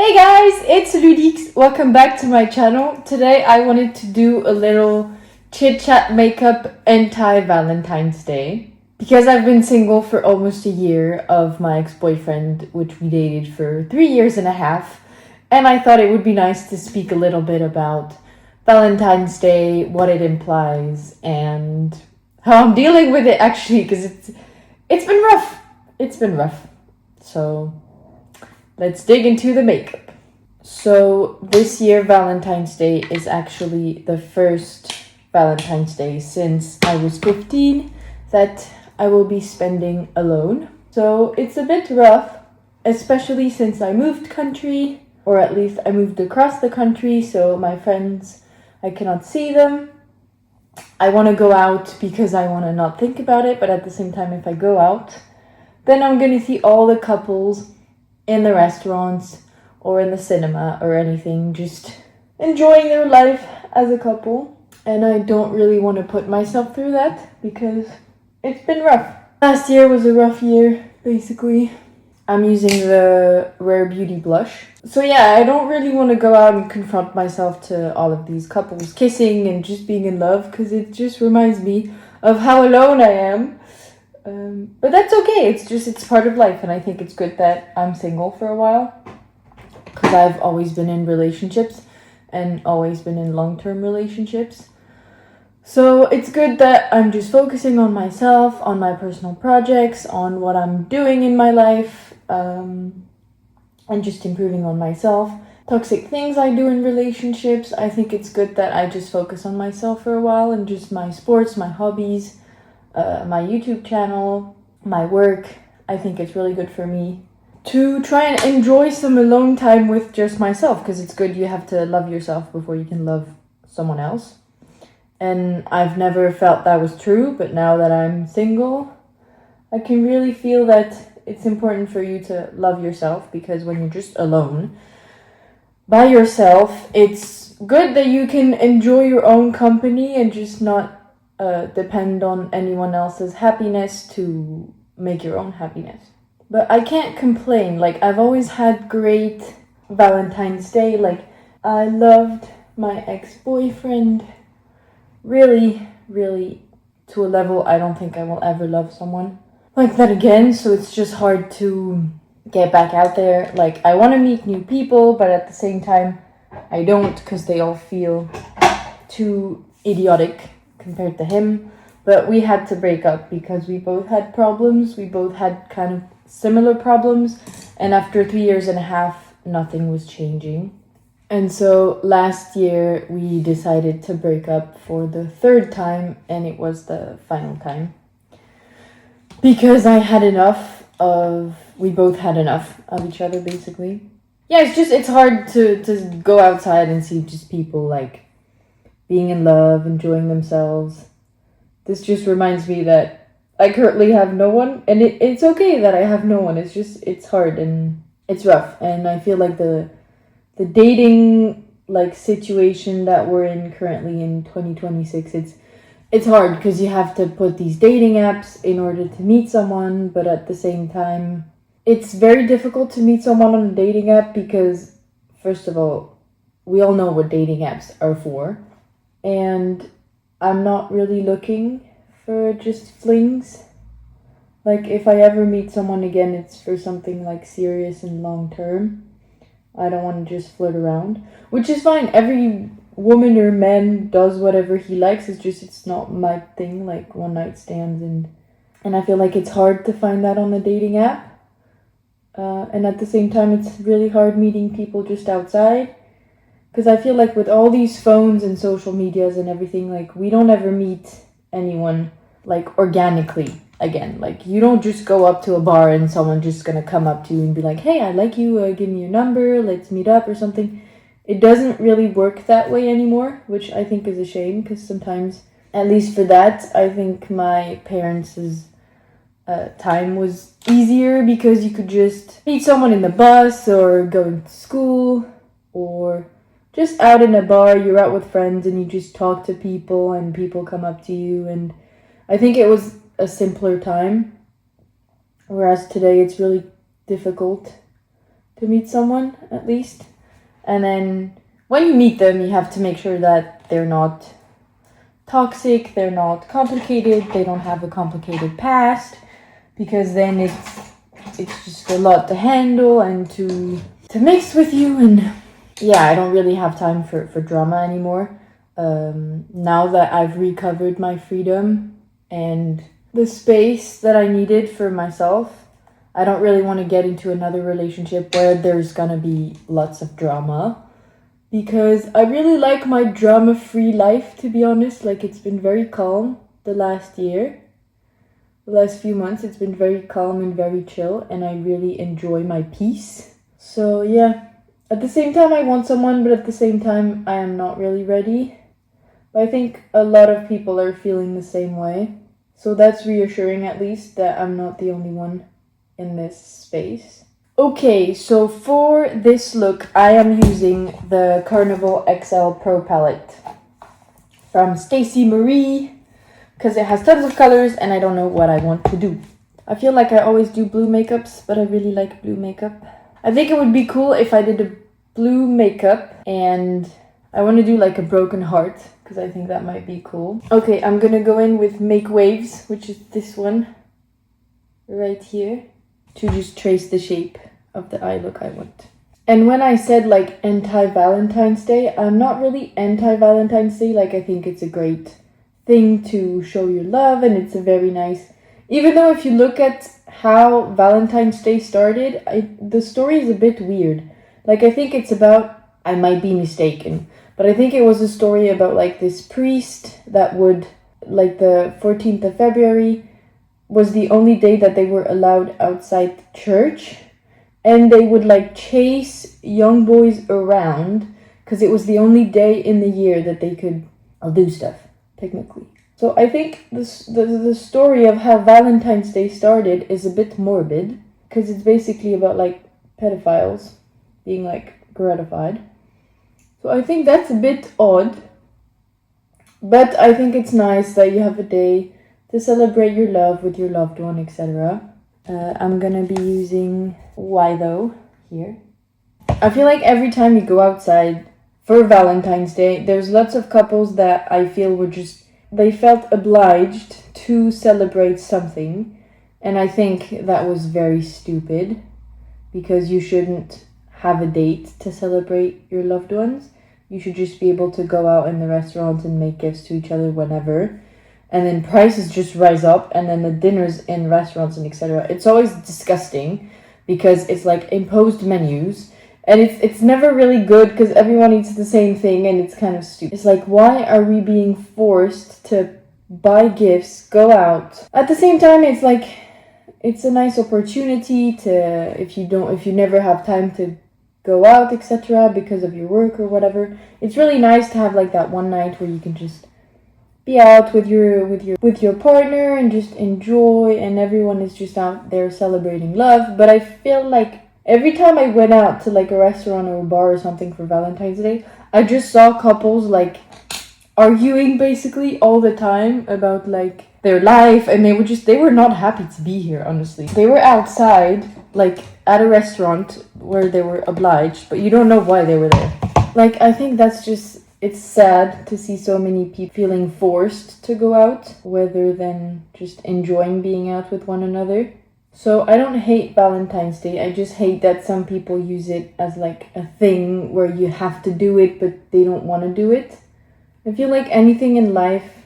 Hey guys, it's Ludix. Welcome back to my channel. Today I wanted to do a little chit chat makeup anti-Valentine's Day. Because I've been single for almost a year of my ex-boyfriend, which we dated for 3 years and a half. And I thought it would be nice to speak a little bit about Valentine's Day, what it implies, and how I'm dealing with it actually, because it's been rough. It's been rough. So let's dig into the makeup. So this year Valentine's Day is actually the first Valentine's Day since I was 15 that I will be spending alone. So it's a bit rough, especially since I moved country, or at least I moved across the country, so my friends, I cannot see them. I want to go out because I want to not think about it, but at the same time if I go out, then I'm going to see all the couples in the restaurants or in the cinema or anything, just enjoying their life as a couple. And I don't really want to put myself through that because it's been rough. Last year was a rough year, basically. I'm using the Rare Beauty blush. So yeah, I don't really want to go out and confront myself to all of these couples kissing and just being in love, because it just reminds me of how alone I am. But that's okay, it's part of life, and I think it's good that I'm single for a while, because I've always been in relationships and always been in long-term relationships. So it's good that I'm just focusing on myself, on my personal projects, on what I'm doing in my life, and just improving on myself. Toxic things I do in relationships, I think it's good that I just focus on myself for a while and just my sports, my hobbies, my YouTube channel, my work. I think it's really good for me to try and enjoy some alone time with just myself, because it's good. You have to love yourself before you can love someone else. And I've never felt that was true, but now that I'm single, I can really feel that it's important for you to love yourself, because when you're just alone by yourself, it's good that you can enjoy your own company and just not depend on anyone else's happiness to make your own happiness. But I can't complain. Like, I've always had great Valentine's Day. Like, I loved my ex-boyfriend really, really, to a level I don't think I will ever love someone like that again. So it's just hard to get back out there. Like, I want to meet new people, but at the same time I don't, because they all feel too idiotic compared to him. But we had to break up because we both had problems. We both had kind of similar problems, and after 3 years and a half, nothing was changing. And so last year we decided to break up for the third time, and it was the final time, because we both had enough of each other, basically. Yeah, it's hard to go outside and see just people like being in love, enjoying themselves. This just reminds me that I currently have no one, and it's okay that I have no one. It's hard and it's rough, and I feel like the dating like situation that we're in currently in 2026, it's hard because you have to put these dating apps in order to meet someone, but at the same time it's very difficult to meet someone on a dating app because, first of all, we all know what dating apps are for, and I'm not really looking for just flings. Like, if I ever meet someone again, it's for something like serious and long term. I don't want to just flirt around, which is fine. Every woman or man does whatever he likes. It's not my thing, like one night stands, and I feel like it's hard to find that on the dating app. And at the same time, it's really hard meeting people just outside, because I feel like with all these phones and social medias and everything, like, we don't ever meet anyone like organically again. Like, you don't just go up to a bar and someone just gonna come up to you and be like, hey, I like you, give me your number, let's meet up or something. It doesn't really work that way anymore, which I think is a shame, because sometimes, at least for that, I think my parents' time was easier, because you could just meet someone in the bus or going to school, or just out in a bar. You're out with friends and you just talk to people and people come up to you, and I think it was a simpler time. Whereas today it's really difficult to meet someone, at least. And then when you meet them, you have to make sure that they're not toxic, they're not complicated, they don't have a complicated past, because then it's just a lot to handle and to mix with you. And yeah, I don't really have time for drama anymore. Now that I've recovered my freedom and the space that I needed for myself, I don't really want to get into another relationship where there's gonna be lots of drama, because I really like my drama-free life, to be honest. Like, it's been very calm the last year. The last few months, it's been very calm and very chill, and I really enjoy my peace. So yeah, at the same time I want someone, but at the same time I am not really ready. But I think a lot of people are feeling the same way. So that's reassuring, at least, that I'm not the only one in this space. Okay, so for this look, I am using the Carnival XL Pro Palette from Stacey Marie, because it has tons of colors and I don't know what I want to do. I feel like I always do blue makeups, but I really like blue makeup. I think it would be cool if I did a blue makeup, and I want to do like a broken heart, because I think that might be cool. Okay, I'm gonna go in with Make Waves, which is this one right here, to just trace the shape of the eye look I want. And when I said like anti-Valentine's Day, I'm not really anti-Valentine's Day. Like, I think it's a great thing to show your love, and it's a very nice, even though if you look at how Valentine's Day started, the story is a bit weird. Like, I think it's about, I might be mistaken, but I think it was a story about like this priest that would, like, the 14th of February was the only day that they were allowed outside the church, and they would like chase young boys around because it was the only day in the year that they could do stuff, technically. So I think the story of how Valentine's Day started is a bit morbid, because it's basically about like pedophiles being like gratified. So I think that's a bit odd, but I think it's nice that you have a day to celebrate your love with your loved one, etc. I'm gonna be using Why Though here. I feel like every time you go outside for Valentine's Day, there's lots of couples that I feel were just, they felt obliged to celebrate something, and I think that was very stupid, because you shouldn't have a date to celebrate your loved ones. You should just be able to go out in the restaurants and make gifts to each other whenever, and then prices just rise up, and then the dinners in restaurants and etc. It's always disgusting because it's like imposed menus, and it's never really good because everyone eats the same thing, and it's kind of stupid. It's like, why are we being forced to buy gifts, go out? At the same time, it's like, it's a nice opportunity to, if you never have time to go out, etc., because of your work or whatever, it's really nice to have like that one night where you can just be out with your partner and just enjoy, and everyone is just out there celebrating love. But I feel like every time I went out to like a restaurant or a bar or something for Valentine's Day, I just saw couples like arguing basically all the time about like their life, and they were not happy to be here, honestly. They were outside, like at a restaurant where they were obliged, but you don't know why they were there. Like, I think that's just, it's sad to see so many people feeling forced to go out rather than just enjoying being out with one another. So I don't hate Valentine's Day, I just hate that some people use it as like a thing where you have to do it but they don't want to do it. I feel like anything in life,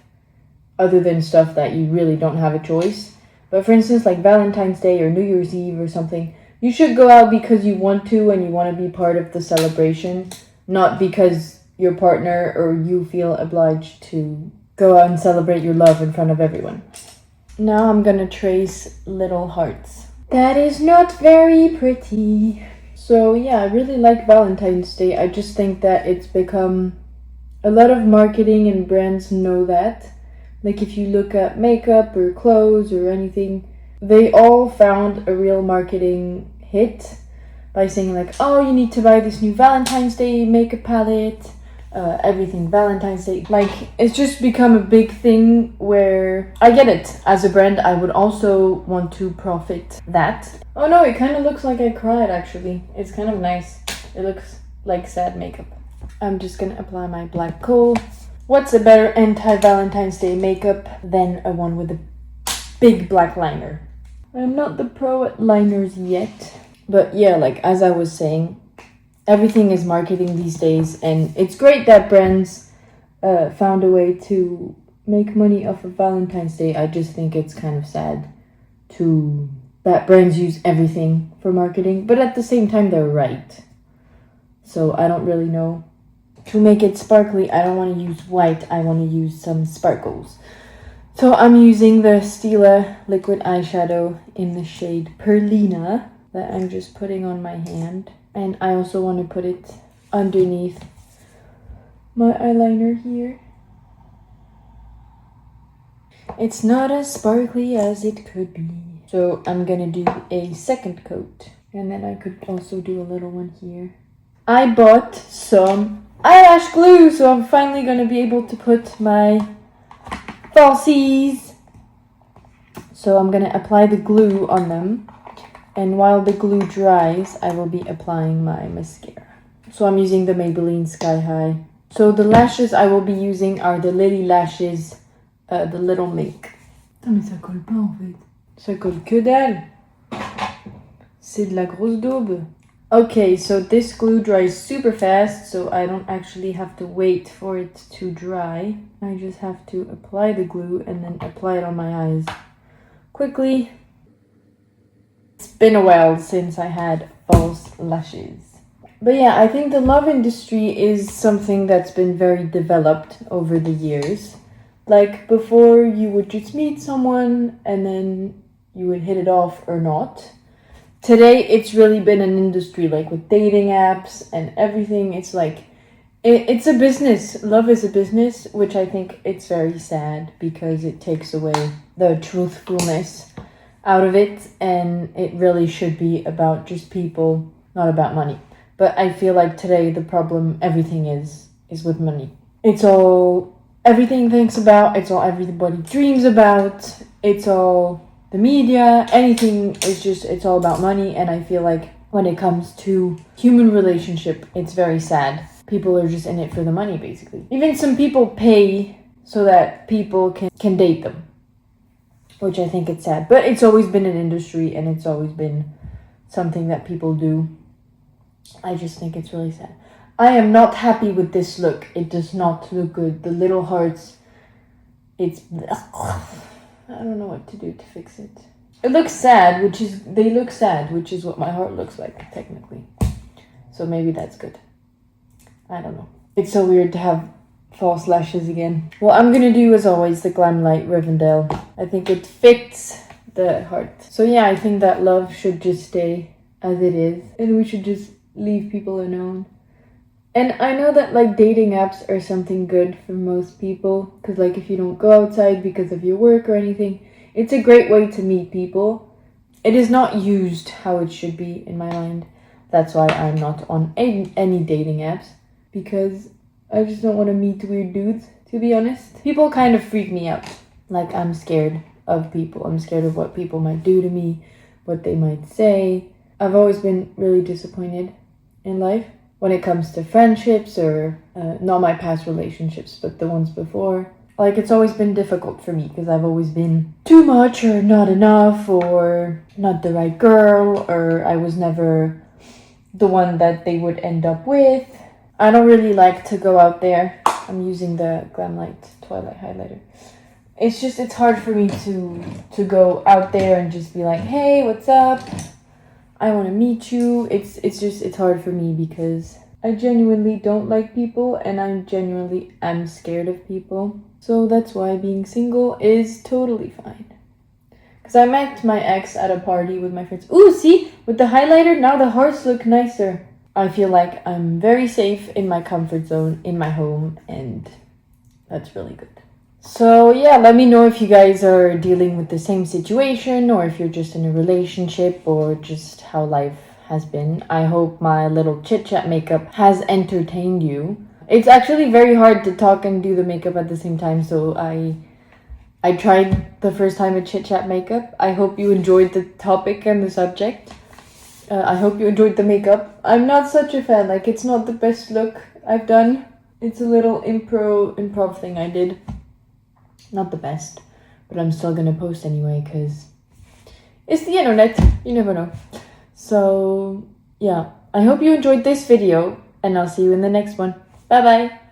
other than stuff that you really don't have a choice, but for instance like Valentine's Day or New Year's Eve or something, you should go out because you want to and you want to be part of the celebration, not because your partner or you feel obliged to go out and celebrate your love in front of everyone. Now I'm gonna trace little hearts. That is not very pretty. So yeah, I really like Valentine's Day. I just think that it's become, a lot of marketing and brands know that. Like, if you look at makeup or clothes or anything, they all found a real marketing hit by saying like, oh, you need to buy this new Valentine's Day makeup palette. everything Valentine's Day. Like, it's just become a big thing where I get it. As a brand, I would also want to profit that. Oh no, it kind of looks like I cried actually. It's kind of nice. It looks like sad makeup. I'm just gonna apply my black kohl. What's a better anti-Valentine's Day makeup than a one with a big black liner? I'm not the pro at liners yet. But yeah, like as I was saying, everything is marketing these days, and it's great that brands found a way to make money off of Valentine's Day. I just think it's kind of sad that brands use everything for marketing, but at the same time they're right. So I don't really know. To make it sparkly, I don't want to use white, I want to use some sparkles. So I'm using the Stila liquid eyeshadow in the shade Perlina that I'm just putting on my hand. And I also want to put it underneath my eyeliner here. It's not as sparkly as it could be. So I'm gonna do a second coat. And then I could also do a little one here. I bought some eyelash glue, so I'm finally gonna be able to put my falsies. So I'm gonna apply the glue on them. And while the glue dries, I will be applying my mascara. So I'm using the Maybelline Sky High. So the lashes I will be using are the Lily Lashes, the little Mink. Putain, mais ça colle pas en fait. Ça colle que dalle. C'est de la grosse daube. Okay, so this glue dries super fast, so I don't actually have to wait for it to dry. I just have to apply the glue and then apply it on my eyes quickly. It's been a while since I had false lashes. But yeah, I think the love industry is something that's been very developed over the years. Like before, you would just meet someone and then you would hit it off or not. Today, it's really been an industry, like with dating apps and everything. It's like, it's a business. Love is a business, which I think it's very sad because it takes away the truthfulness out of it, and it really should be about just people, not about money. But I feel like today the problem, everything is with money. It's all everything thinks about, it's all everybody dreams about, it's all the media, anything is just, it's all about money. And I feel like when it comes to human relationship, it's very sad. People are just in it for the money, basically. Even some people pay so that people can date them, which I think it's sad. But it's always been an industry, and it's always been something that people do. I just think it's really sad. I am not happy with this look. It does not look good. The little hearts, it's... I don't know what to do to fix it. It looks sad, they look sad, which is what my heart looks like, technically. So maybe that's good. I don't know. It's so weird to have false lashes again. Well, I'm gonna do, as always, the GLAMLITE Rivendell. I think it fits the heart. So yeah, I think that love should just stay as it is. And we should just leave people alone. And I know that like dating apps are something good for most people. Because like if you don't go outside because of your work or anything, it's a great way to meet people. It is not used how it should be in my mind. That's why I'm not on any dating apps. Because I just don't want to meet weird dudes, to be honest. People kind of freak me out. Like, I'm scared of people. I'm scared of what people might do to me, what they might say. I've always been really disappointed in life when it comes to friendships or not my past relationships, but the ones before. Like, it's always been difficult for me because I've always been too much or not enough or not the right girl, or I was never the one that they would end up with. I don't really like to go out there. I'm using the GLAMLITE Twilight highlighter. It's hard for me to go out there and just be like, hey, what's up? I want to meet you. It's hard for me because I genuinely don't like people, and I'm scared of people. So that's why being single is totally fine. Because I met my ex at a party with my friends. Ooh, see? With the highlighter, now the hearts look nicer. I feel like I'm very safe in my comfort zone, in my home, and that's really good. So yeah, let me know if you guys are dealing with the same situation, or if you're just in a relationship, or just how life has been. I hope my little chit-chat makeup has entertained you. it's actually very hard to talk and do the makeup at the same time, so I tried the first time a chit chat makeup. I hope you enjoyed the topic and the subject. I hope you enjoyed the makeup. I'm not such a fan, like it's not the best look I've done. It's a little improv thing I did. Not the best, but I'm still gonna post anyway because it's the internet, you never know. So yeah, I hope you enjoyed this video and I'll see you in the next one. Bye bye.